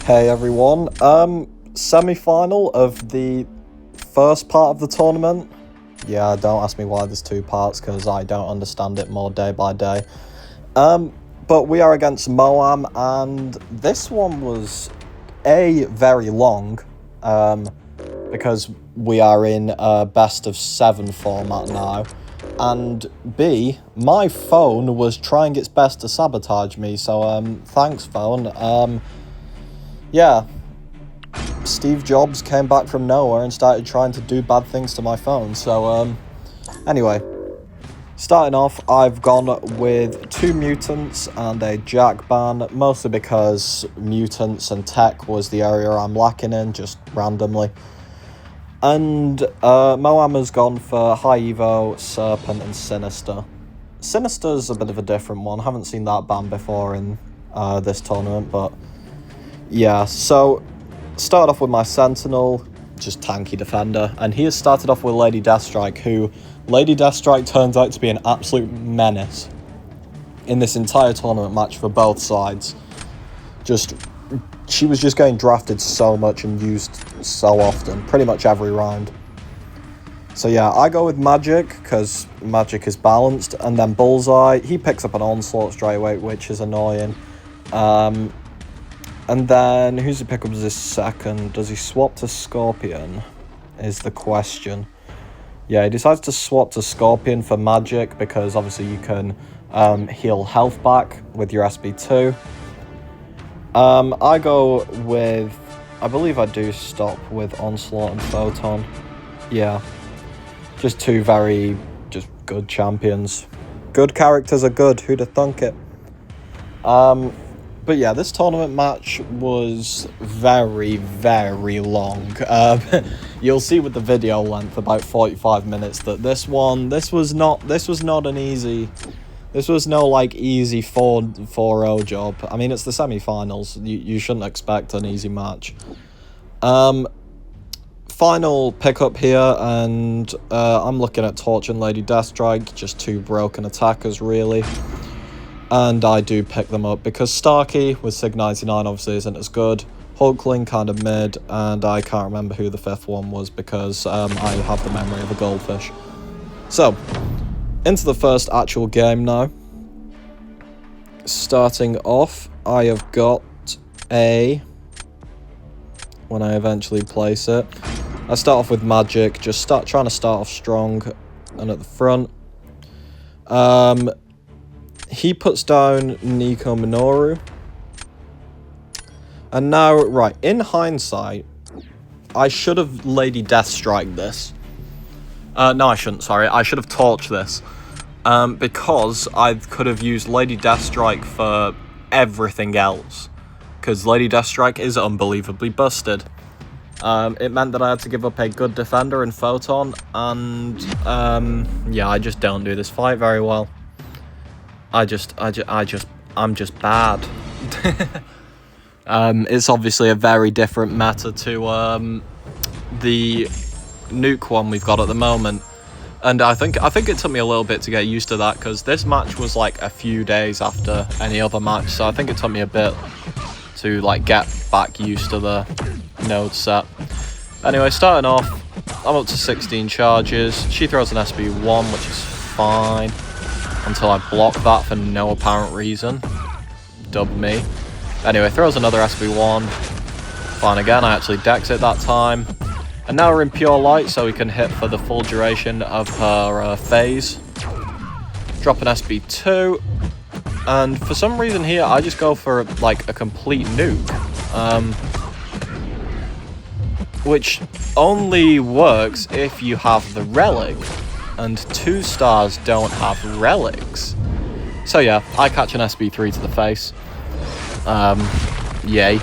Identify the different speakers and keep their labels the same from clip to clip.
Speaker 1: Hey everyone, semi-final of the first part of the tournament. Yeah, don't ask me why there's two parts, because I don't understand it more day by day. But we are against MoAm, and this one was A, very long, because we are in a best of 7 format now, and B, my phone was trying its best to sabotage me, so thanks phone. Yeah, Steve Jobs came back from nowhere and started trying to do bad things to my phone. So, anyway, starting off, I've gone with 2 mutants and a jack ban, mostly because mutants and tech was the area I'm lacking in, just randomly. And MoAm has gone for High Evo, Serpent, and Sinister. Sinister's a bit of a different one. Haven't seen that ban before in this tournament, but yeah, so started off with my Sentinel, just tanky defender, and he has started off with Lady Deathstrike, who Lady Deathstrike turns out to be an absolute menace in this entire tournament match for both sides. She was just getting drafted so much and used so often, pretty much every round. So yeah, I go with Magic, because Magic is balanced, and then Bullseye, he picks up an Onslaught straight away, which is annoying. And then, who's he pick up as his second? Does he swap to Scorpion, is the question. Yeah, he decides to swap to Scorpion for Magic, because obviously you can heal health back with your SB2. I go with, I believe I do stop with Onslaught and Photon. Yeah, just 2 very, just good champions. Good characters are good, who'd have thunk it? But yeah, this tournament match was very, very long. You'll see with the video length, about 45 minutes, that this was no like easy 4-0 job. I mean, it's the semi-finals. You shouldn't expect an easy match. Final pickup here, and I'm looking at Torch and Lady Deathstrike, just 2 broken attackers really. And I do pick them up because Starkey with Sig 99 obviously isn't as good. Hulkling kind of mid, and I can't remember who the 5th one was because I have the memory of a goldfish. So, into the first actual game now. Starting off, I have got a... when I eventually place it. I start off with Magic, just trying to start off strong and at the front. He puts down Nico Minoru. And now, right, in hindsight, I should have Lady Deathstrike this. No, I shouldn't, sorry. I should have Torched this. Because I could have used Lady Deathstrike for everything else. Because Lady Deathstrike is unbelievably busted. It meant that I had to give up a good defender in Photon. And, yeah, I just don't do this fight very well. I'm just bad. It's obviously a very different meta to the nuke one we've got at the moment, and I think it took me a little bit to get used to that, because this match was like a few days after any other match, so I think it took me a bit to like get back used to the node set. Anyway, starting off, I'm up to 16 charges. She throws an SB1, which is fine. Until I block that for no apparent reason. Dub me. Anyway, throws another SB1. Fine again, I actually dex it that time. And now we're in pure light, so we can hit for the full duration of her phase. Drop an SB2. And for some reason here, I just go for like a complete nuke. Which only works if you have the relic. And 2 stars don't have relics. So yeah, I catch an SB3 to the face. Yay.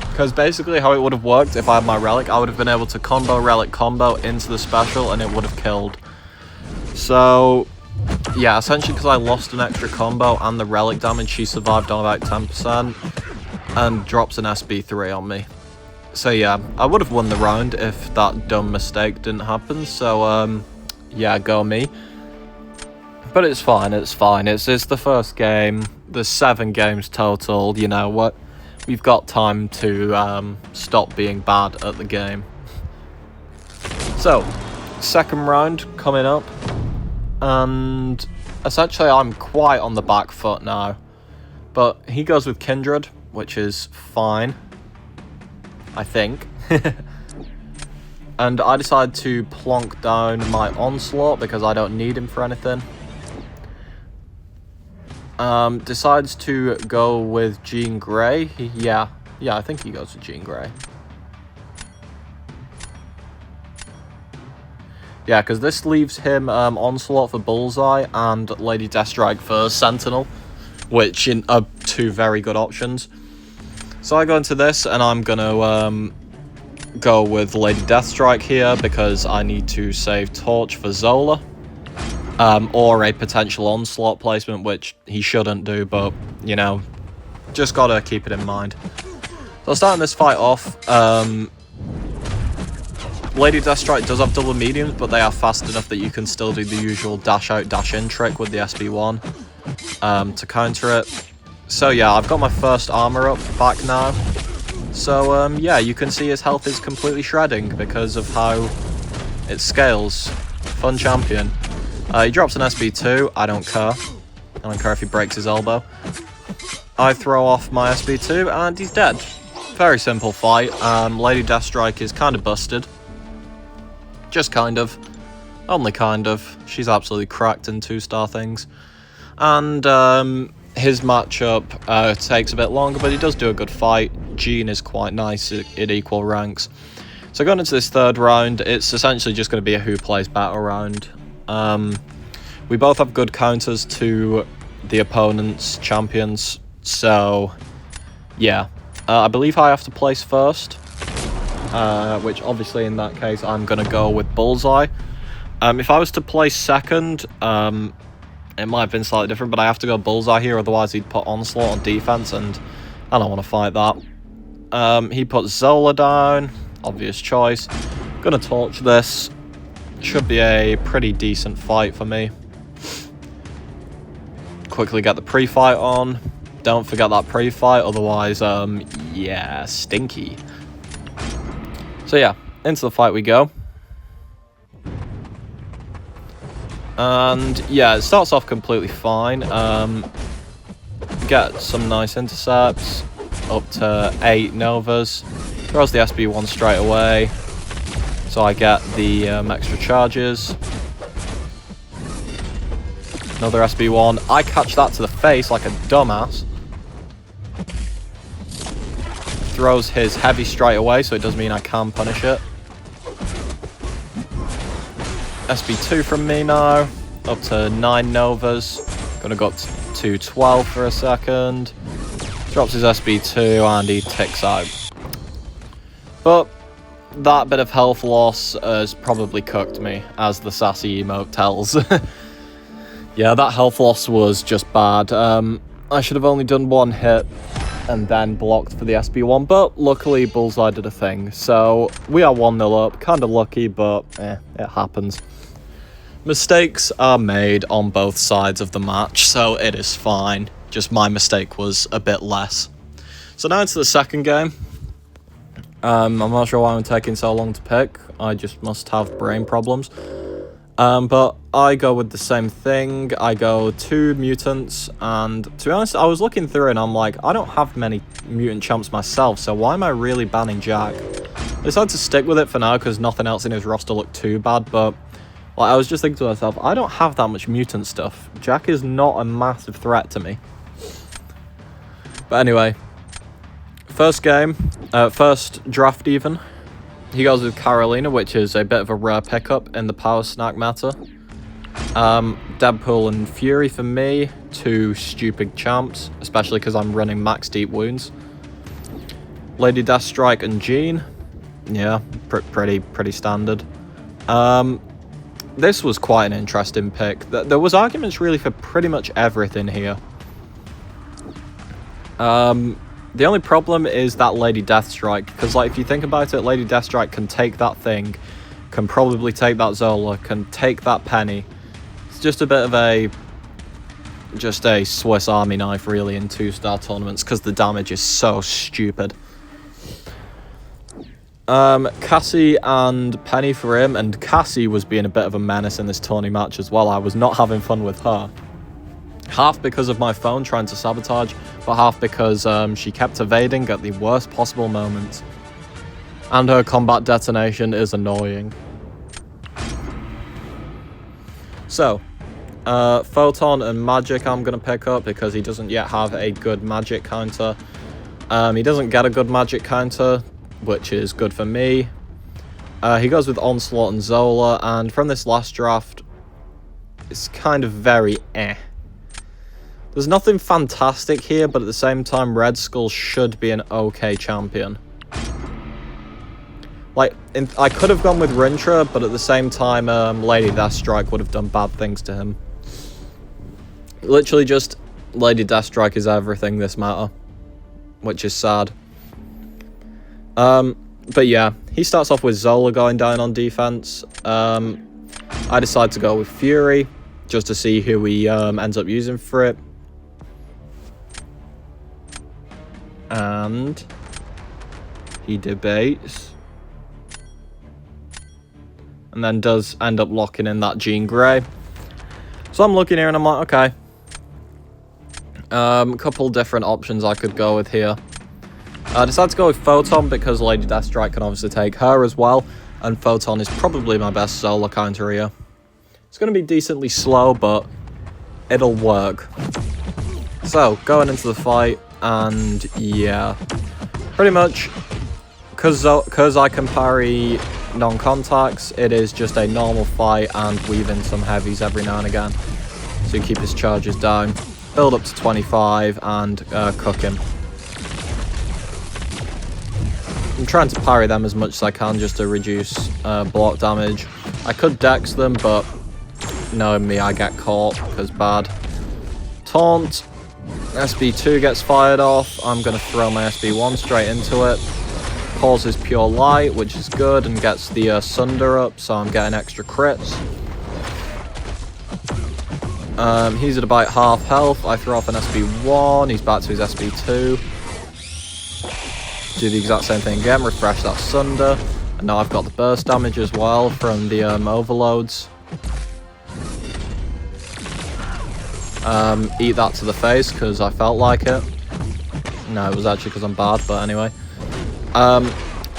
Speaker 1: Because basically how it would have worked if I had my relic, I would have been able to combo relic combo into the special and it would have killed. So yeah, essentially because I lost an extra combo and the relic damage, she survived on about 10% and drops an SB3 on me. So yeah, I would have won the round if that dumb mistake didn't happen. So yeah, go me. But it's fine, it's fine. It's the first game. There's 7 games total, you know, what? you've got time to stop being bad at the game. So, second round coming up, and essentially I'm quite on the back foot now, but he goes with Kindred, which is fine, I think. And I decide to plonk down my Onslaught because I don't need him for anything. Decides to go with Jean Grey. Yeah, I think he goes with Jean Grey. Yeah, because this leaves him Onslaught for Bullseye and Lady Deathstrike for Sentinel, which are two very good options. So I go into this, and I'm going to go with Lady Deathstrike here because I need to save Torch for Zola. Or a potential Onslaught placement, which he shouldn't do, but, you know, just gotta keep it in mind. So starting this fight off, Lady Deathstrike does have double mediums, but they are fast enough that you can still do the usual dash out, dash in trick with the SB1 to counter it. So yeah, I've got my first armor up back now. So yeah, you can see his health is completely shredding because of how it scales. Fun champion. He drops an SB2, I don't care. I don't care if he breaks his elbow. I throw off my SB2 and he's dead. Very simple fight. Lady Deathstrike is kind of busted. Just kind of. Only kind of. She's absolutely cracked in 2-star things. And his matchup takes a bit longer, but he does do a good fight. Jean is quite nice at equal ranks. So going into this third round, it's essentially just going to be a who plays better round. We both have good counters to the opponent's champions, so yeah. I believe I have to place first, which obviously in that case I'm going to go with Bullseye. If I was to place second, it might have been slightly different, but I have to go Bullseye here, otherwise he'd put Onslaught on defense, and I don't want to fight that. He puts Zola down, obvious choice. Gonna torch this. Should be a pretty decent fight for me. Quickly get the pre-fight on. Don't forget that pre-fight, otherwise, yeah, stinky. So yeah, into the fight we go. And yeah, it starts off completely fine. Get some nice intercepts, up to 8 Novas. Throws the SB1 straight away. So I get the extra charges. Another SB1. I catch that to the face like a dumbass. Throws his heavy straight away, so it does mean I can punish it. SB2 from me now. Up to 9 Novas. Gonna go up to 12 for a second. Drops his SB2 and he ticks out. But that bit of health loss has probably cooked me, as the sassy emote tells. Yeah, that health loss was just bad. I should have only done 1 hit and then blocked for the SB1, but luckily Bullseye did a thing. So we are 1-0 up, kind of lucky, but it happens. Mistakes are made on both sides of the match, so it is fine. Just my mistake was a bit less. So now into the second game. I'm not sure why I'm taking so long to pick. I just must have brain problems. But I go with the same thing. I go 2 mutants, and to be honest, I was looking through and I'm like, I don't have many mutant champs myself, so why am I really banning Jack? I decided to stick with it for now because nothing else in his roster looked too bad, but like, I was just thinking to myself, I don't have that much mutant stuff. Jack is not a massive threat to me. But anyway, first game, first draft even. He goes with Carolina, which is a bit of a rare pickup in the power snack meta. Deadpool and Fury for me, 2 stupid champs, especially because I'm running max deep wounds. Lady Deathstrike and Jean, yeah, pretty standard. This was quite an interesting pick. There was arguments really for pretty much everything here. The only problem is that Lady Deathstrike, because like if you think about it, Lady Deathstrike can take that thing, can probably take that Zola, can take that Penny. It's just a bit of a just a Swiss Army knife, really, in 2-star tournaments, because the damage is so stupid. Cassie and Penny for him, and Cassie was being a bit of a menace in this tourney match as well. I was not having fun with her. Half because of my phone trying to sabotage, but half because she kept evading at the worst possible moments. And her combat detonation is annoying. So, Photon and Magic I'm going to pick up because he doesn't yet have a good Magic counter. He doesn't get a good Magic counter, which is good for me. He goes with Onslaught and Zola, and from this last draft, it's kind of very eh. There's nothing fantastic here, but at the same time, Red Skull should be an okay champion. Like, I could have gone with Rintra, but at the same time, Lady Deathstrike would have done bad things to him. Literally just, Lady Deathstrike is everything this matter, which is sad. But yeah, he starts off with Zola going down on defense. I decide to go with Fury, just to see who he ends up using for it. And he debates. And then does end up locking in that Jean Grey. So I'm looking here and I'm like, okay. A couple different options I could go with here. I decided to go with Photon because Lady Deathstrike can obviously take her as well. And Photon is probably my best solo counter here. It's going to be decently slow, but it'll work. So, going into the fight, and yeah. Pretty much, because I can parry non-contacts, it is just a normal fight and weave in some heavies every now and again. So you keep his charges down, build up to 25 and cook him. I'm trying to parry them as much as I can just to reduce block damage. I could dex them, but knowing me, I get caught because bad. Taunt. SB2 gets fired off. I'm going to throw my SB1 straight into it. Pauses Pure Light, which is good, and gets the Sunder up, so I'm getting extra crits. He's at about half health. I throw off an SB1. He's back to his SB2. Do the exact same thing again, refresh that Sunder. And now I've got the burst damage as well from the overloads. Eat that to the face because I felt like it. No, it was actually because I'm bad, but anyway.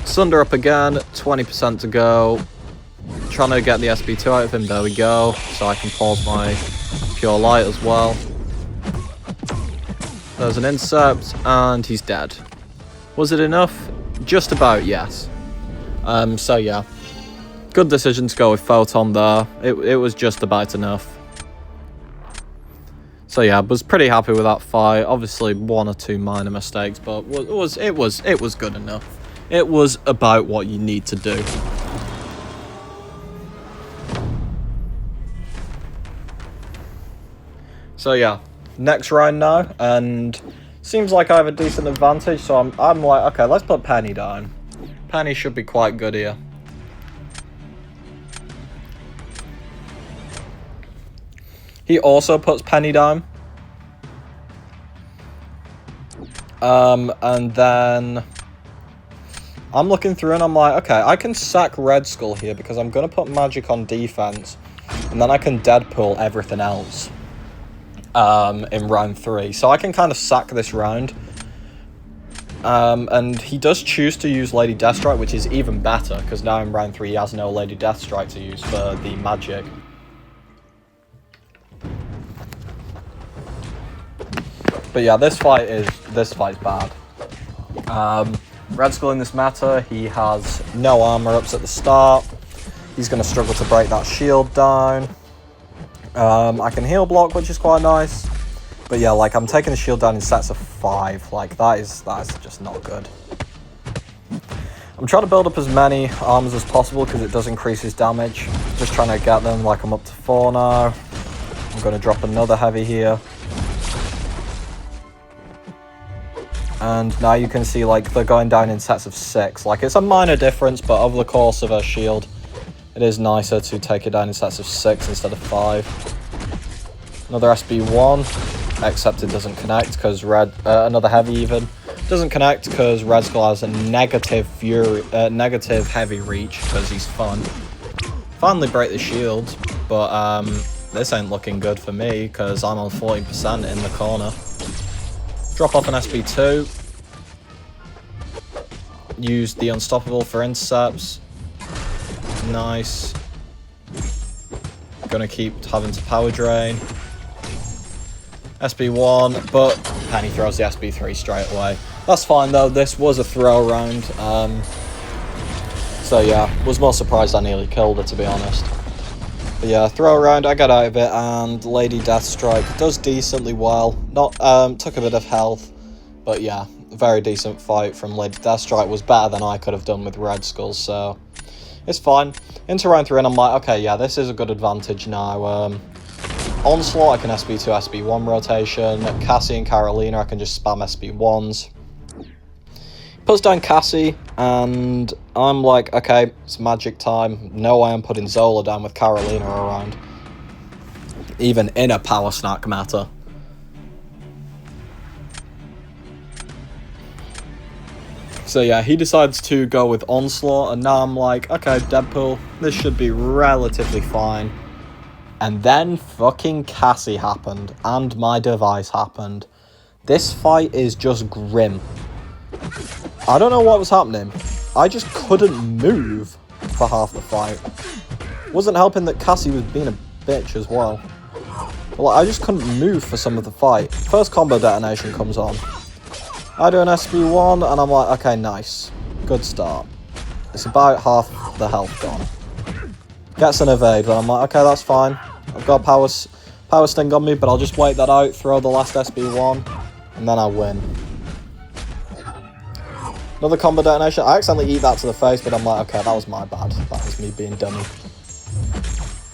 Speaker 1: Sunder up again, 20% to go. Trying to get the SB2 out of him, there we go. So I can pause my Pure Light as well. There's an Intercept, and he's dead. Was it enough? Just about, yes. So yeah. Good decision to go with Photon there. It was just about enough. So yeah, I was pretty happy with that fight. Obviously, 1 or 2 minor mistakes, but it was good enough. It was about what you need to do. So yeah, next round now, and seems like I have a decent advantage. So I'm like, okay, let's put Penny down. Penny should be quite good here. He also puts Penny down. And then I'm looking through and I'm like, okay, I can sack Red Skull here because I'm going to put Magic on defense. And then I can Deadpool everything else in round 3. So I can kind of sack this round. And he does choose to use Lady Deathstrike, which is even better because now in round 3 he has no Lady Deathstrike to use for the Magic. But yeah, this fight's bad. Red Skull in this meta, he has no armor ups at the start. He's going to struggle to break that shield down. I can heal block, which is quite nice. But yeah, like I'm taking the shield down in sets of 5. Like that is just not good. I'm trying to build up as many armors as possible because it does increase his damage. Just trying to get them. Like I'm up to 4 now. I'm going to drop another heavy here. And now you can see like they're going down in sets of 6. Like it's a minor difference, but over the course of a shield, it is nicer to take it down in sets of 6 instead of 5. Another SB1, except it doesn't connect because red. Another heavy even doesn't connect because Red Skull has a negative heavy reach because he's fun. Finally break the shield, but this ain't looking good for me because I'm on 40% in the corner. Drop off an SB2. Use the Unstoppable for intercepts. Nice. Gonna keep having to power drain. SB1, but Penny throws the SB3 straight away. That's fine though, this was a throw round. So yeah, was more surprised I nearly killed her, to be honest. But yeah, throw around, I got out of it, and Lady Deathstrike does decently well. Not took a bit of health, but yeah, very decent fight from Lady Deathstrike. Was better than I could have done with Red Skull, so it's fine. Into round 3, and I'm like, okay, yeah, this is a good advantage now. Onslaught, I can SB2, SB1 rotation. Cassie and Carolina, I can just spam SB1s. Puts down Cassie, and I'm like, okay, it's magic time. No way I'm putting Zola down with Carolina around. Even in a power snack matter. So yeah, he decides to go with Onslaught, and now I'm like, okay, Deadpool, this should be relatively fine. And then fucking Cassie happened, and my device happened. This fight is just grim. I don't know what was happening. I just couldn't move for half the fight. Wasn't helping that Cassie was being a bitch as well. Well, I just couldn't move for some of the fight. First combo detonation comes on. I do an SB1, and I'm like, okay, nice. Good start. It's about half the health gone. Gets an evade, but I'm like, okay, that's fine. I've got power sting on me, but I'll just wait that out, throw the last SB1, and then I win. Another combo detonation. I accidentally eat that to the face, but I'm like, okay, that was my bad. That was me being dummy.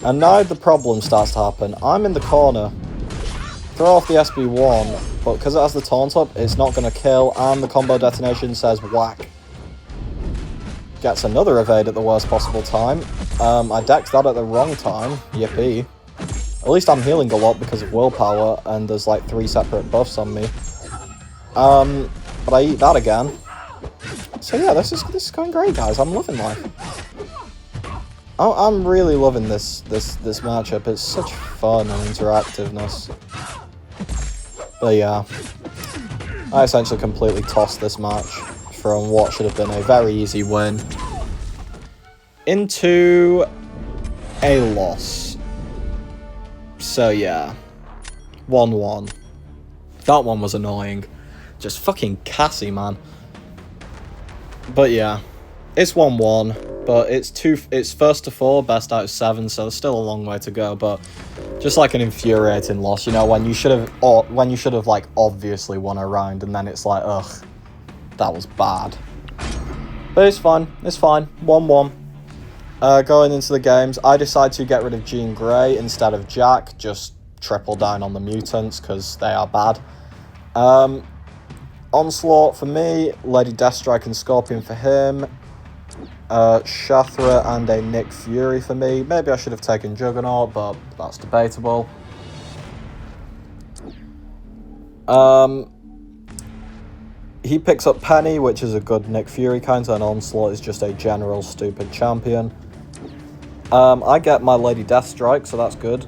Speaker 1: And now the problem starts to happen. I'm in the corner. Throw off the SB1, but because it has the taunt up, it's not going to kill, and the combo detonation says whack. Gets another evade at the worst possible time. I decked that at the wrong time. Yippee. At least I'm healing a lot because of willpower, and there's like 3 separate buffs on me. But I eat that again. So yeah, this is going great, guys. I'm loving life. I'm really loving this matchup. It's such fun and interactiveness. But yeah, I essentially completely tossed this match from what should have been a very easy win into a loss. So yeah, 1-1. That one was annoying. Just fucking Cassie, man. But yeah, it's 1-1, but it's first to 4, best out of 7, so there's still a long way to go. But just like an infuriating loss, you know, when you should have like obviously won a round, and then it's like, ugh, that was bad. But it's fine. It's fine. 1-1. Going into the games, I decide to get rid of Jean Grey instead of Jack. Just triple down on the mutants because they are bad. Onslaught for me, Lady Deathstrike and Scorpion for him, Shathra and a Nick Fury for me. Maybe I should have taken Juggernaut, but that's debatable. He picks up Penny, which is a good Nick Fury counter, and Onslaught is just a general stupid champion. I get my Lady Deathstrike, so that's good.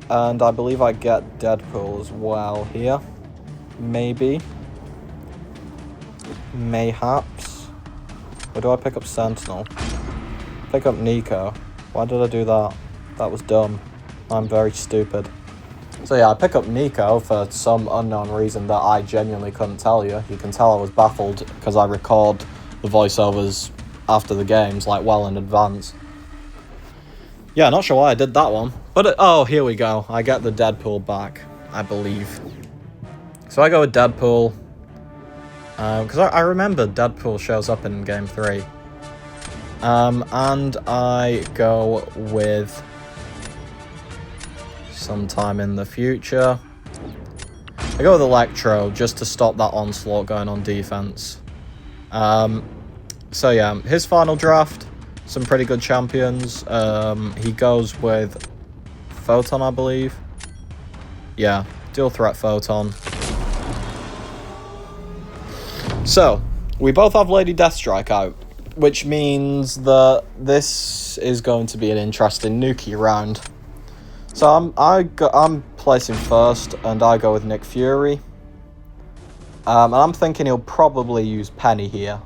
Speaker 1: And I believe I get Deadpool as well here. Maybe. Mayhaps. Or do I pick up Sentinel? Pick up Nico. Why did I do that? That was dumb. I'm very stupid. So yeah, I pick up Nico for some unknown reason that I genuinely couldn't tell you. You can tell I was baffled because I record the voiceovers after the games, like well in advance. Yeah, not sure why I did that one. But, oh, here we go. I get the Deadpool back, I believe. So I go with Deadpool. Because I remember Deadpool shows up in Game 3. And I go with sometime in the future. I go with Electro just to stop that Onslaught going on defense. So yeah, his final draft, some pretty good champions. He goes with Photon, I believe. Yeah, dual threat photon. So, we both have Lady Deathstrike out, which means that this is going to be an interesting nuki round. So I'm placing first, and I go with Nick Fury. And I'm thinking he'll probably use Penny here.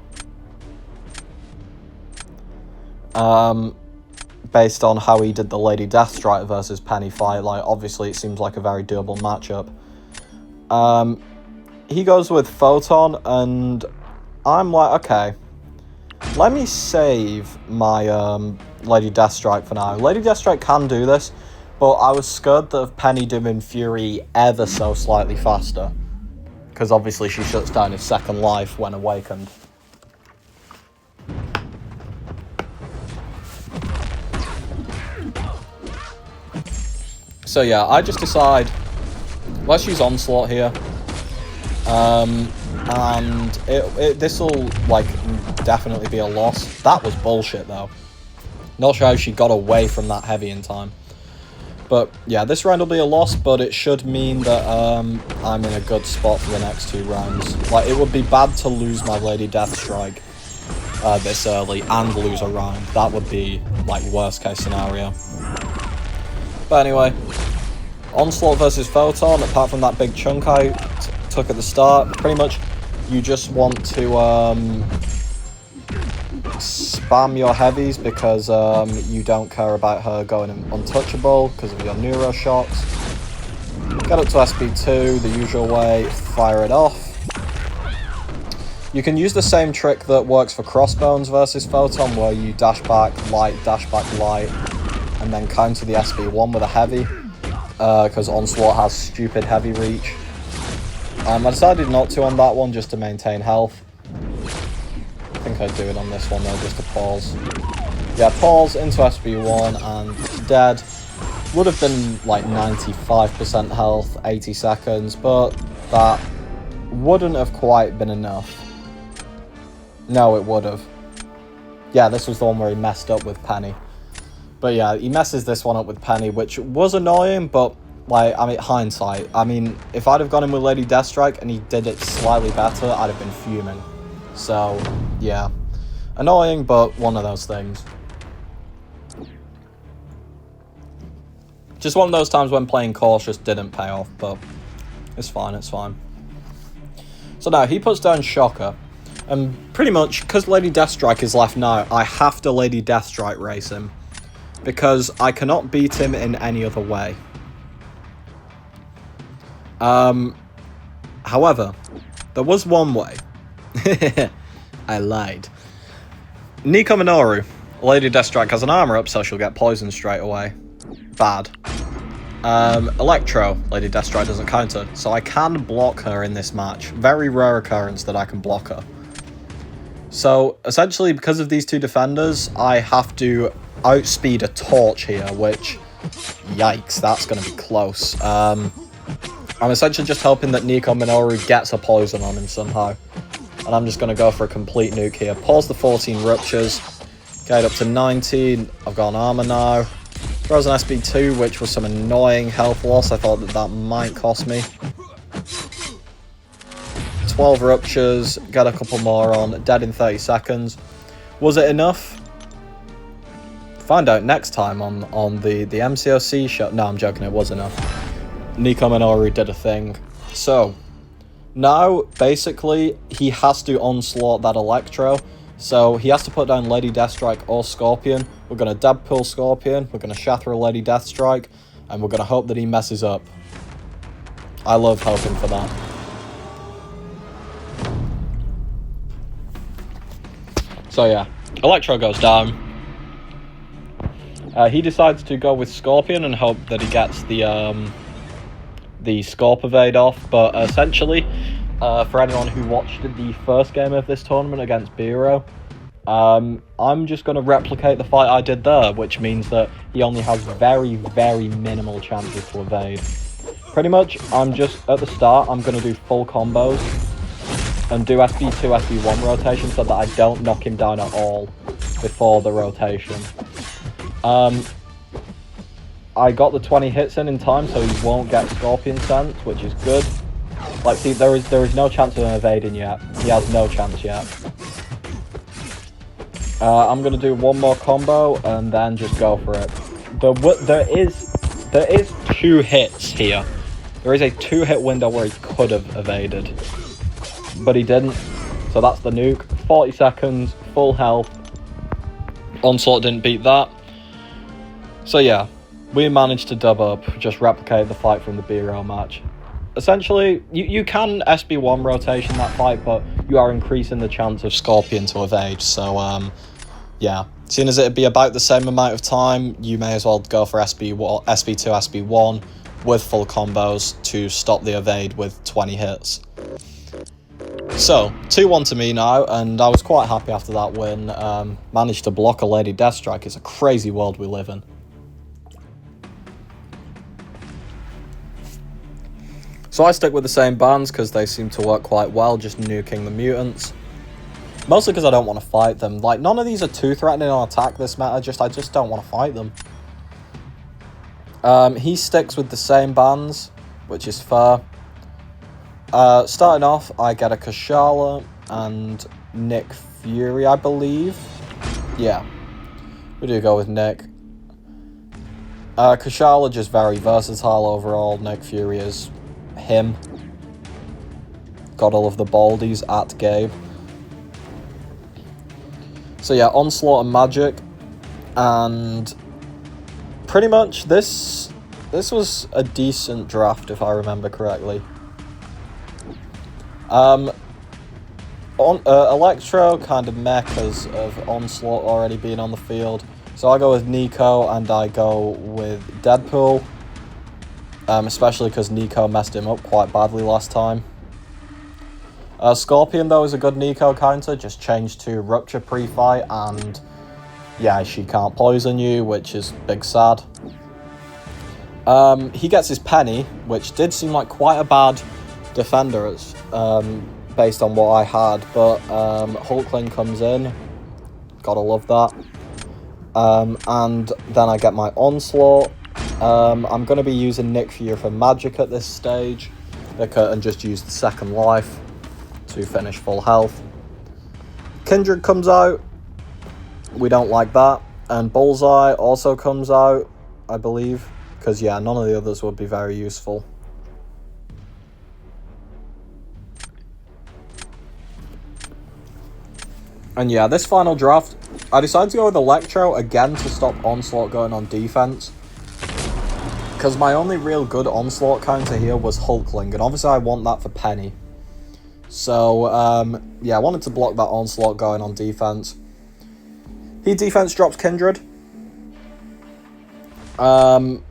Speaker 1: Based on how he did the Lady Deathstrike versus Penny fight, like, obviously it seems like a very doable matchup. He goes with Photon, and I'm like, okay, let me save my Lady Deathstrike for now. Lady Deathstrike can do this, but I was scared that of Penny doing Fury ever so slightly faster, because obviously she shuts down his second life when awakened. So yeah, I just decide, let's use Onslaught here. And this'll, like, definitely be a loss. That was bullshit, though. Not sure how she got away from that heavy in time. But, yeah, this round will be a loss, but it should mean that, I'm in a good spot for the next 2 rounds. Like, it would be bad to lose my Lady Deathstrike, this early and lose a round. That would be, like, worst case scenario. But anyway, Onslaught versus Photon, apart from that big chunk I took at the start, pretty much you just want to spam your heavies because you don't care about her going untouchable because of your neuro shocks. Get up to SP2 the usual way, fire it off. You can use the same trick that works for Crossbones versus Photon, where you dash back light, and then counter the SB1 with a heavy, because Onslaught has stupid heavy reach. I decided not to on that one, just to maintain health. I think I'd do it on this one though, just to pause. Yeah, pause into SB1 and dead. Would have been like 95% health, 80 seconds, but that wouldn't have quite been enough. No, it would have. Yeah, this was the one where he messed up with Penny. But yeah, he messes this one up with Penny, which was annoying, but, like, I mean, hindsight. I mean, if I'd have gone in with Lady Deathstrike and he did it slightly better, I'd have been fuming. So, yeah. Annoying, but one of those things. Just one of those times when playing cautious didn't pay off, but it's fine, it's fine. So now, he puts down Shocker. And pretty much, because Lady Deathstrike is left now, I have to Lady Deathstrike race him. Because I cannot beat him in any other way. However, there was one way. I lied. Nico Minoru. Lady Deathstrike has an armor up, so she'll get poisoned straight away. Bad. Electro. Lady Deathstrike doesn't counter, so I can block her in this match. Very rare occurrence that I can block her. So, essentially, because of these 2 defenders, I have to outspeed a Torch here, which, yikes, that's going to be close. I'm essentially just hoping that Nico Minoru gets a poison on him somehow. And I'm just going to go for a complete nuke here. Pause the 14 ruptures, get up to 19, I've got an armor now. Throws an SB2, which was some annoying health loss. I thought that might cost me. 12 ruptures, get a couple more on, dead in 30 seconds. Was it enough? Find out next time on the MCOC show. No, I'm joking, it was enough. Nico Minoru did a thing. So, now, basically, he has to onslaught that Electro. So, he has to put down Lady Deathstrike or Scorpion. We're going to Deadpool Scorpion, we're going to Shatter Lady Deathstrike, and we're going to hope that he messes up. I love hoping for that. So yeah, Electro goes down. He decides to go with Scorpion and hope that he gets the Scorp evade off, but essentially, for anyone who watched the first game of this tournament against Biro, I'm just going to replicate the fight I did there, which means that he only has very, very minimal chances to evade. Pretty much, I'm just, at the start, I'm going to do full combos and do SB2, SB1 rotation so that I don't knock him down at all before the rotation. I got the 20 hits in time, so he won't get Scorpion Sense, which is good. Like, see, there is no chance of him evading yet. He has no chance yet. I'm gonna do one more combo and then just go for it. There is 2 hits here. There is a 2-hit window where he could have evaded, but he didn't. So that's the nuke. 40 seconds, full health. Onslaught didn't beat that. So yeah, we managed to dub up, just replicate the fight from the B-roll match. Essentially, you can SB1 rotation that fight, but you are increasing the chance of Scorpion to evade. So yeah, seeing as it'd be about the same amount of time, you may as well go for SB2, SB1 with full combos to stop the evade with 20 hits. So, 2-1 to me now, and I was quite happy after that win. Managed to block a Lady Deathstrike. It's a crazy world we live in. So I stick with the same bans because they seem to work quite well, just nuking the mutants. Mostly because I don't want to fight them. Like, none of these are too threatening on attack this meta, I just don't want to fight them. He sticks with the same bans, which is fair. Starting off, I get a Kashala and Nick Fury, I believe. Yeah, we do go with Nick. Kashala just very versatile overall. Nick Fury is him. Got all of the baldies at Gabe. So yeah, Onslaught and Magic, and pretty much this was a decent draft if I remember correctly. Electro kind of meh because of Onslaught already being on the field. So I go with Nico and I go with Deadpool. Especially because Nico messed him up quite badly last time. Scorpion though is a good Nico counter, just changed to Rupture pre-fight and yeah, she can't poison you, which is big sad. He gets his Penny, which did seem like quite a bad defender based on what I had, but Hulkling comes in, gotta love that. And then I get my Onslaught. I'm going to be using Nick Fury for magic at this stage, and just use the second life to finish full health. Kindred comes out, we don't like that, and Bullseye also comes out, I believe, because yeah, none of the others would be very useful. And yeah, this final draft, I decided to go with Electro again to stop Onslaught going on defense. Because my only real good Onslaught counter here was Hulkling, and obviously I want that for Penny. So, yeah, I wanted to block that Onslaught going on defense. He defense drops Kindred. And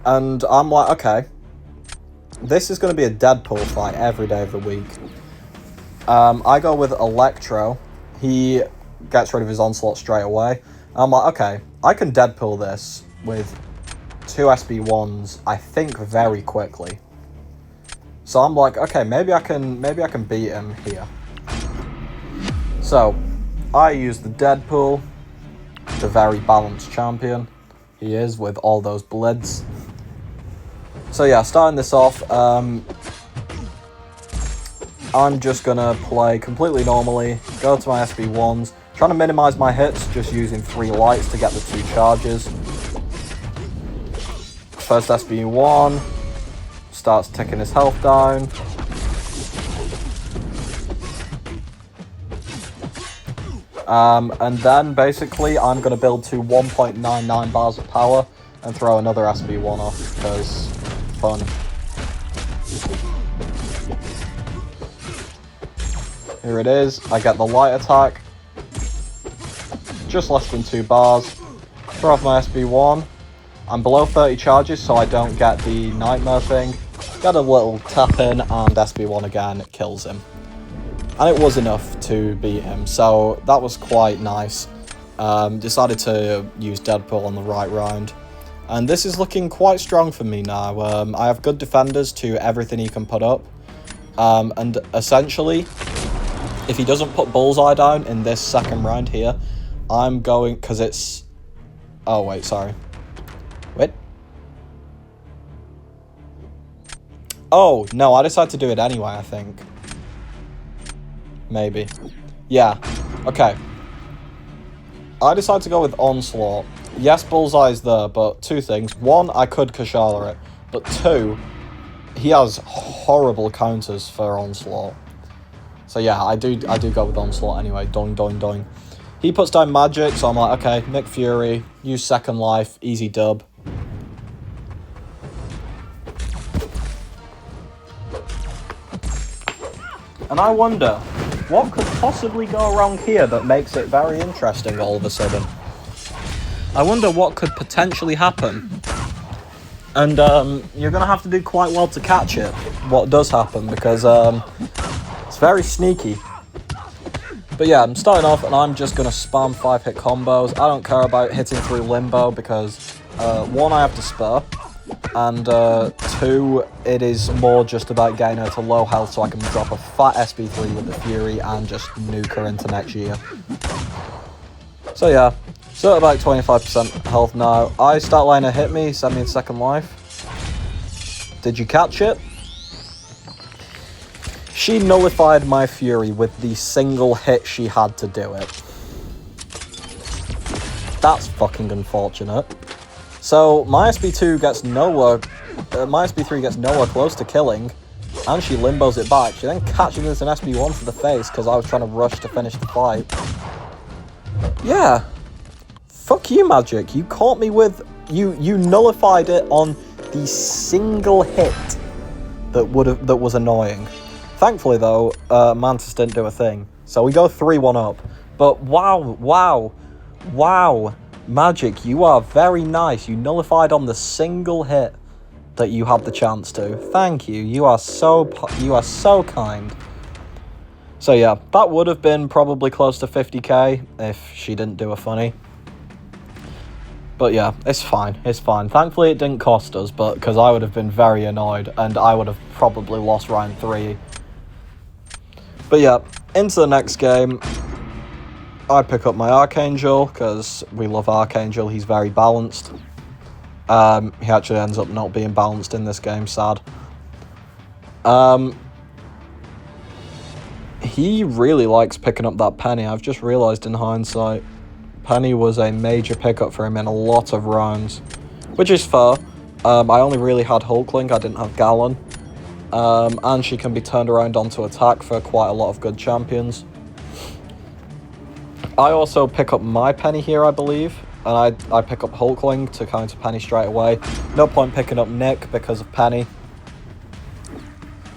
Speaker 1: I'm like, okay, this is going to be a Deadpool fight every day of the week. I go with Electro. He gets rid of his Onslaught straight away. I'm like, okay, I can Deadpool this with 2 SB1s, I think, very quickly. So I'm like, okay, maybe I can beat him here. So I use the Deadpool, the very balanced champion he is with all those blids. So yeah, starting this off, I'm just gonna play completely normally, go to my SB1s, trying to minimize my hits, just using 3 lights to get the 2 charges. First SB1 starts ticking his health down. And then basically I'm going to build to 1.99 bars of power and throw another SB1 off because fun. Here it is. I get the light attack. Just less than 2 bars. Throw off my SB1. I'm below 30 charges, so I don't get the nightmare thing. Get a little tap in, and SB1 again kills him. And it was enough to beat him, so that was quite nice. Decided to use Deadpool on the right round. And this is looking quite strong for me now. I have good defenders to everything he can put up. And essentially, if he doesn't put Bullseye down in this second round here, I'm going, because it's... Oh, wait, sorry. Wait. Oh, no, I decided to do it anyway, I think. Maybe. Yeah. Okay. I decided to go with Onslaught. Yes, Bullseye's there, but two things. One, I could Kushala it. But two, he has horrible counters for Onslaught. So yeah, I do go with Onslaught anyway. Doing, doing, doing. He puts down magic, so I'm like, okay, Nick Fury, use Second Life, easy dub. And I wonder, what could possibly go wrong here that makes it very interesting all of a sudden? I wonder what could potentially happen. And you're going to have to do quite well to catch it, what does happen, because it's very sneaky. But yeah, I'm starting off and I'm just going to spam 5-hit combos. I don't care about hitting through Limbo because, one, I have to spur. And two, it is more just about getting her to low health so I can drop a fat SB3 with the Fury and just nuke her into next year. So yeah, so at about 25% health now. I start letting her hit me, send me in Second Life. Did you catch it? She nullified my Fury with the single hit she had to do it. That's fucking unfortunate. So my SB2 gets nowhere, my SB3 gets nowhere close to killing, and she limbos it back. She then catches me with an SB1 to the face because I was trying to rush to finish the fight. Yeah. Fuck you, Magic. You caught me with... You nullified it on the single hit that was annoying. Thankfully, though, Mantis didn't do a thing. So we go 3-1 up. But wow. Magic, you are very nice. You nullified on the single hit that you had the chance to. Thank you. You are so kind. So yeah, that would have been probably close to 50k if she didn't do a funny. But yeah, it's fine. It's fine. Thankfully, it didn't cost us, but because I would have been very annoyed and I would have probably lost round 3. But yeah, into the next game. I pick up my Archangel because we love Archangel. He's very balanced. He actually ends up not being balanced in this game, sad. He really likes picking up that Penny. I've just realised in hindsight. Penny was a major pickup for him in a lot of rounds, which is fair. I only really had Hulkling, I didn't have Gallon. And she can be turned around onto attack for quite a lot of good champions. I also pick up my Penny here, I believe, and I pick up Hulkling to counter Penny straight away. No point picking up Nick because of Penny.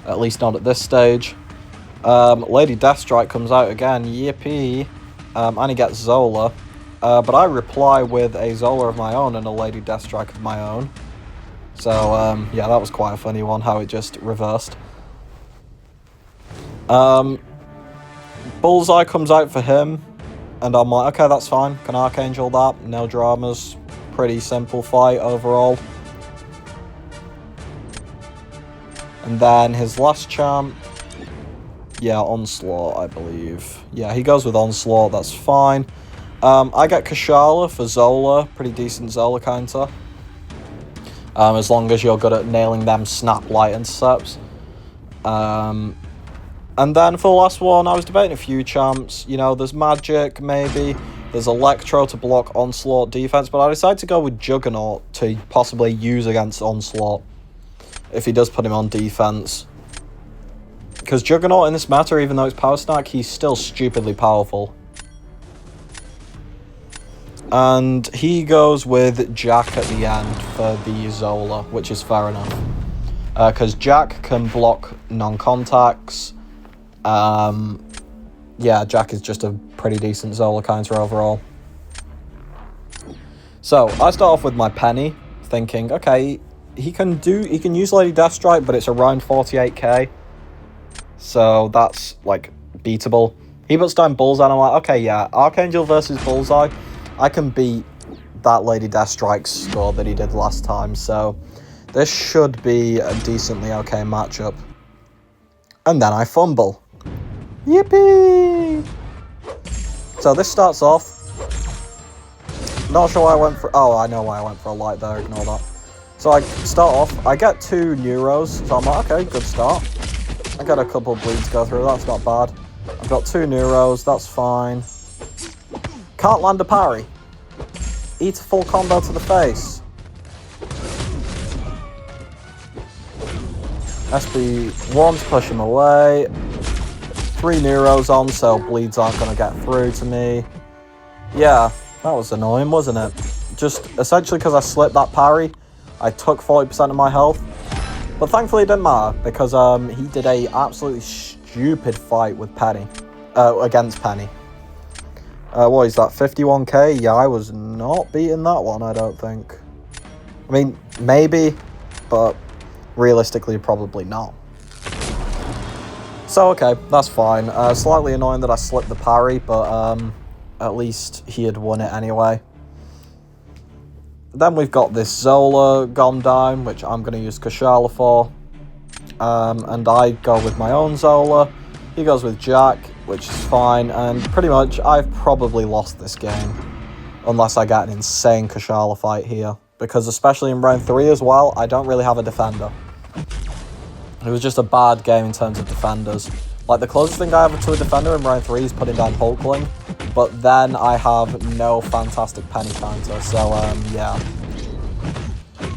Speaker 1: At least not at this stage. Lady Deathstrike comes out again, yippee. And he gets Zola. But I reply with a Zola of my own and a Lady Deathstrike of my own. So, yeah, that was quite a funny one, how it just reversed. Bullseye comes out for him. And I'm like, okay, that's fine. Can Archangel that? No dramas. Pretty simple fight overall. And then his last champ. Yeah, Onslaught, I believe. Yeah, he goes with Onslaught. That's fine. I get Kushala for Zola. Pretty decent Zola counter. As long as you're good at nailing them snap light intercepts. And then for the last one, I was debating a few champs. You know, there's Magic, maybe. There's Electro to block Onslaught defense. But I decided to go with Juggernaut to possibly use against Onslaught. If he does put him on defense. Because Juggernaut in this matter, even though it's power stack, he's still stupidly powerful. And he goes with Jack at the end for the Zola, which is fair enough. Because Jack can block non-contacts. Yeah, Jack is just a pretty decent Zola counter overall. So, I start off with my Penny, thinking, okay, he can use Lady Deathstrike, but it's around 48k. So, that's, like, beatable. He puts down Bullseye, and I'm like, okay, yeah, Archangel versus Bullseye, I can beat that Lady Deathstrike score that he did last time, so this should be a decently okay matchup. And then I fumble. Yippee! So this starts off. Not sure why I went for... Oh, I know why I went for a light there. Ignore that. So I start off, I get 2 Neuros, so I'm like, okay, good start. I get a couple of bleeds go through, that's not bad. I've got 2 Neuros, that's fine. Can't land a parry. Eat a full combo to the face. SB1 to push him away. 3 Neuros on, so bleeds aren't going to get through to me. Yeah, that was annoying, wasn't it? Just essentially because I slipped that parry, I took 40% of my health. But thankfully it didn't matter, because he did a absolutely stupid fight with Penny. Against Penny. What is that, 51k? Yeah, I was not beating that one, I don't think. I mean, maybe, but realistically, probably not. So, okay, that's fine. Slightly annoying that I slipped the parry, but at least he had won it anyway. Then we've got this Zola gone down, which I'm going to use Kushala for. And I go with my own Zola. He goes with Jack, which is fine. And pretty much, I've probably lost this game. Unless I get an insane Kushala fight here. Because especially in round 3 as well, I don't really have a defender. It was just a bad game in terms of defenders. Like, the closest thing I have to a defender in round 3 is putting down Hulkling. But then I have no fantastic Penny counter, so, yeah.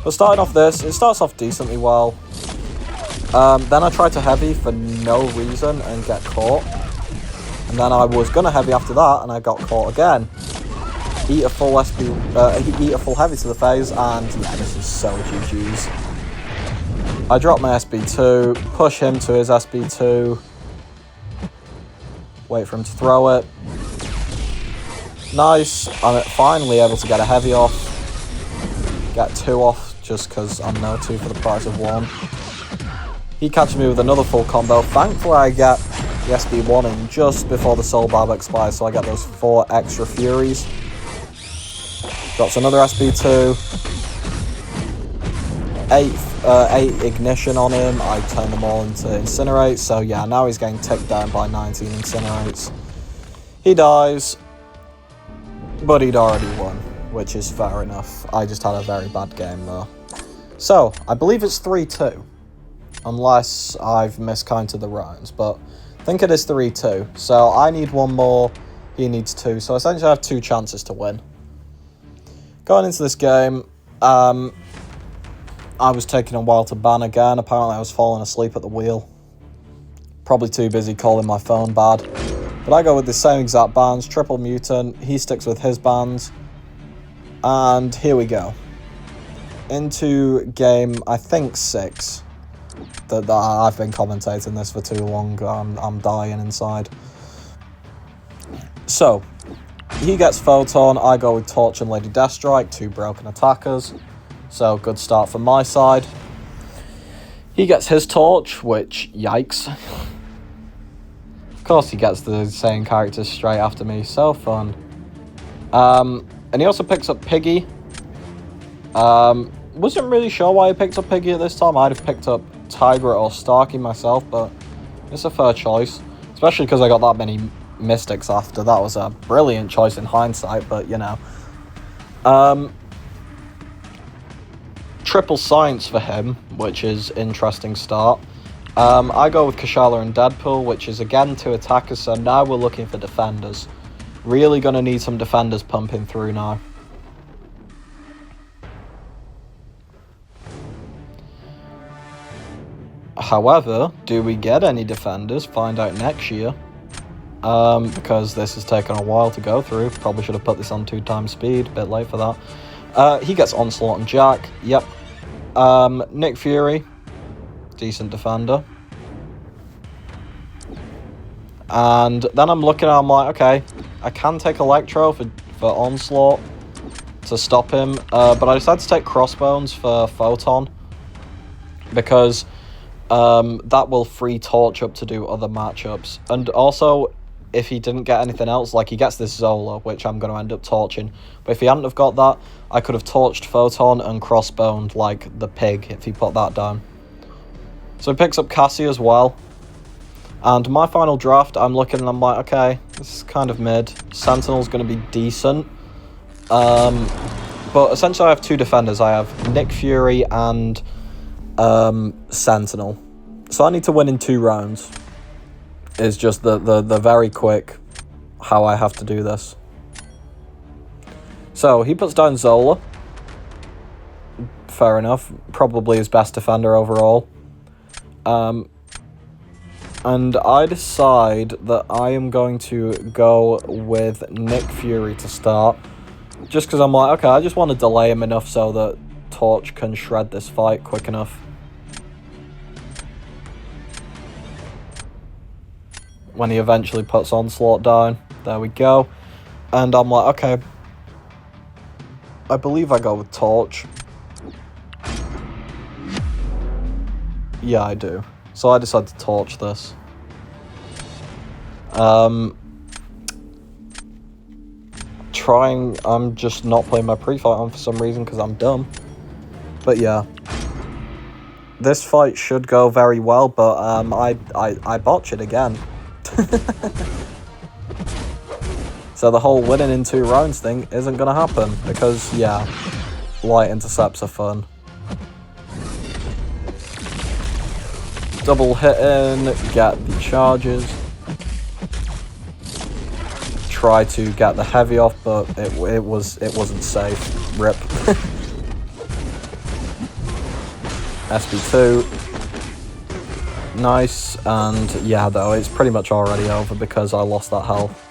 Speaker 1: But starting off this, it starts off decently well. Then I try to heavy for no reason and get caught. And then I was going to heavy after that, and I got caught again. Eat a full eat a full heavy to the face, and yeah, this is so GG's. I drop my SB2, push him to his SB2. Wait for him to throw it. Nice. I'm finally able to get a heavy off. Get 2 off, just because I'm no 2 for the price of 1. He catches me with another full combo. Thankfully, I get the SB1 in just before the Soul Barb expires, so I get those 4 extra Furies. Drops another SB2. 8 Ignition on him. I turn them all into Incinerate, so yeah, now he's getting ticked down by 19 Incinerates. He dies. But he'd already won, which is fair enough. I just had a very bad game, though. So, I believe it's 3-2. Unless I've miscounted the rounds, but I think it is 3-2. So, I need 1 more, he needs 2. So, essentially, I have 2 chances to win. Going into this game, I was taking a while to ban again. Apparently, I was falling asleep at the wheel. Probably too busy calling my phone bad. But I go with the same exact bans, triple mutant, he sticks with his bans, and here we go. Into game, I think 6. I've been commentating this for too long, I'm dying inside. So, he gets Photon, I go with Torch and Lady Deathstrike, 2 broken attackers. So, good start from my side. He gets his Torch, which, yikes. Of course he gets the same characters straight after me, so fun. And he also picks up Piggy. Wasn't really sure why he picked up Piggy at this time. I'd have picked up Tigra or Starky myself, but it's a fair choice. Especially because I got that many Mystics after. That was a brilliant choice in hindsight, but you know. Triple Science for him, which is interesting start. I go with Kushala and Deadpool, which is again 2 attackers, so now we're looking for defenders. Really gonna need some defenders pumping through now. However, do we get any defenders? Find out next year. Because this has taken a while to go through. Probably should have put this on 2 times speed, a bit late for that. He gets Onslaught and Jack, yep. Nick Fury. Decent defender. And then I'm looking at I'm like, okay, I can take Electro for Onslaught to stop him. But I decided to take Crossbones for Photon. Because that will free Torch up to do other matchups. And also, if he didn't get anything else, like he gets this Zola, which I'm going to end up torching. But if he hadn't have got that, I could have torched Photon and Crossboned like the pig if he put that down. So he picks up Cassie as well. And my final draft, I'm looking and I'm like, okay, this is kind of mid. Sentinel's going to be decent. But essentially I have two defenders. I have Nick Fury and Sentinel. So I need to win in 2 rounds. Is just the very quick how I have to do this. So he puts down Zola. Fair enough. Probably his best defender overall. And I decide that I am going to go with Nick Fury to start. Just because I'm like, okay, I just want to delay him enough so that Torch can shred this fight quick enough. When he eventually puts Onslaught down. There we go. And I'm like, okay. I believe I go with Torch. Yeah, I do. So I decided to Torch this. I'm just not playing my pre-fight on for some reason because I'm dumb. But yeah. This fight should go very well, but I botch it again. So the whole winning in 2 rounds thing isn't going to happen because, yeah, light intercepts are fun. Double hitting, get the charges. Try to get the heavy off, but it wasn't safe. Rip. SB2. Nice, and yeah, though, it's pretty much already over because I lost that health.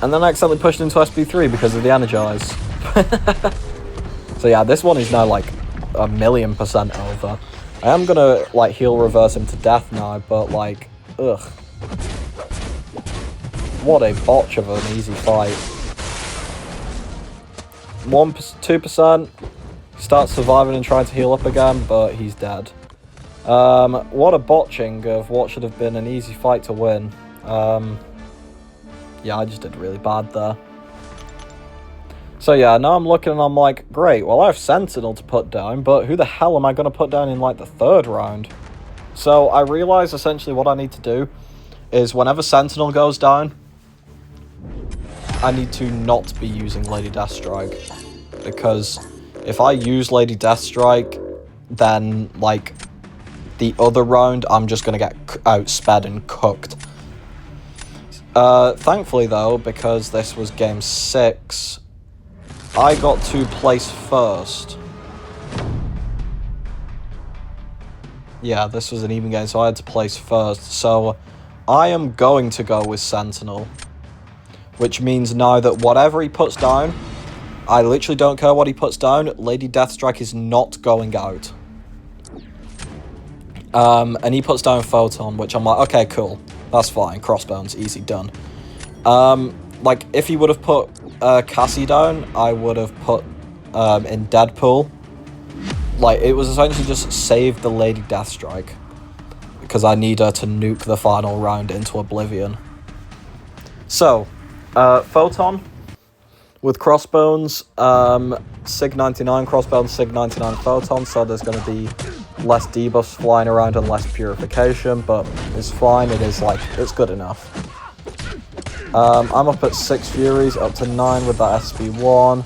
Speaker 1: And then I accidentally pushed into SB3 because of the Energize. So yeah, this one is now like 1,000,000% over. I am gonna like heal reverse him to death now, but like, ugh. What a botch of an easy fight. 2%. Starts surviving and trying to heal up again, but he's dead. What a botching of what should have been an easy fight to win. Yeah, I just did really bad there. So yeah, now I'm looking and I'm like, great, well I have Sentinel to put down, but who the hell am I going to put down in like the 3rd round? So I realise essentially what I need to do is whenever Sentinel goes down, I need to not be using Lady Deathstrike. Because if I use Lady Deathstrike, then like the other round I'm just going to get outsped and cooked. Thankfully though, because this was game 6, I got to place first. Yeah, this was an even game, so I had to place first. So I am going to go with Sentinel. Which means now that whatever he puts down, I literally don't care what he puts down, Lady Deathstrike is not going out. And he puts down Photon, which I'm like, okay, cool. That's fine. Crossbones, easy, done. Like, if he would have put Cassie down, I would have put in Deadpool. Like, it was essentially just save the Lady Deathstrike. Because I need her to nuke the final round into oblivion. So, Photon with Crossbones, Sig 99 Crossbones, Sig 99 Photon, so there's going to be less debuffs flying around and less purification, but it's fine, it is like, it's good enough. I'm up at 6 Furies, up to 9 with that SB1.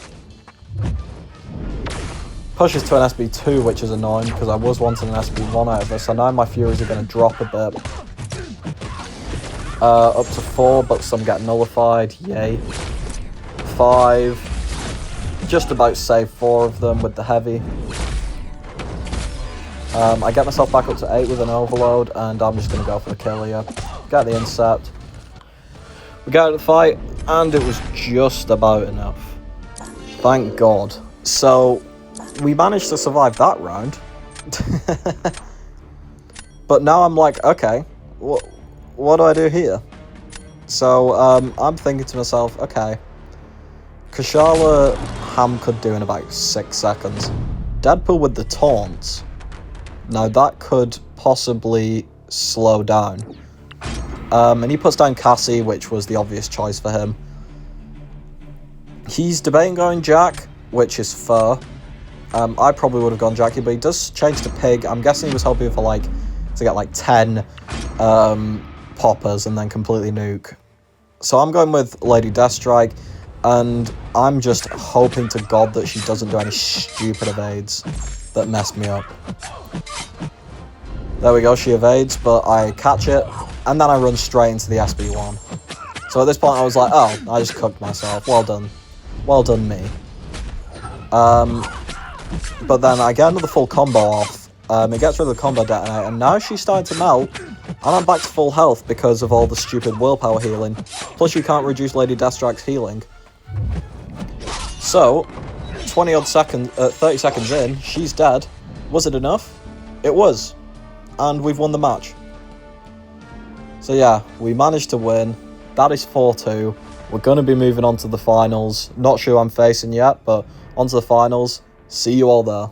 Speaker 1: Pushes to an SB2, which is annoying, because I was wanting an SB1 out of this, so now my Furies are going to drop a bit. Up to 4, but some get nullified, yay. 5, just about save 4 of them with the heavy. I get myself back up to 8 with an overload, and I'm just going to go for the kill here. Get the intercept. We get out of the fight, and it was just about enough. Thank God. So, we managed to survive that round. But now I'm like, okay, what do I do here? So, I'm thinking to myself, okay, Kushala Ham could do in about 6 seconds. Deadpool with the taunts. Now that could possibly slow down. And he puts down Cassie, which was the obvious choice for him. He's debating going Jack, which is fair. I probably would have gone Jackie, but he does change to Pig. I'm guessing he was hoping for like to get like 10 poppers and then completely nuke. So I'm going with Lady Deathstrike. And I'm just hoping to God that she doesn't do any stupid evades that mess me up. There we go, she evades, but I catch it, and then I run straight into the SB1. So at this point I was like, oh, I just cooked myself. Well done. Well done, me. But then I get another full combo off. It gets rid of the combo detonator, and now she's starting to melt, and I'm back to full health because of all the stupid willpower healing. Plus you can't reduce Lady Deathstrike's healing. So, 30 seconds in, she's dead. Was it enough? It was. And we've won the match. So yeah, we managed to win. That is 4-2. We're going to be moving on to the finals. Not sure who I'm facing yet, but on to the finals. See you all there.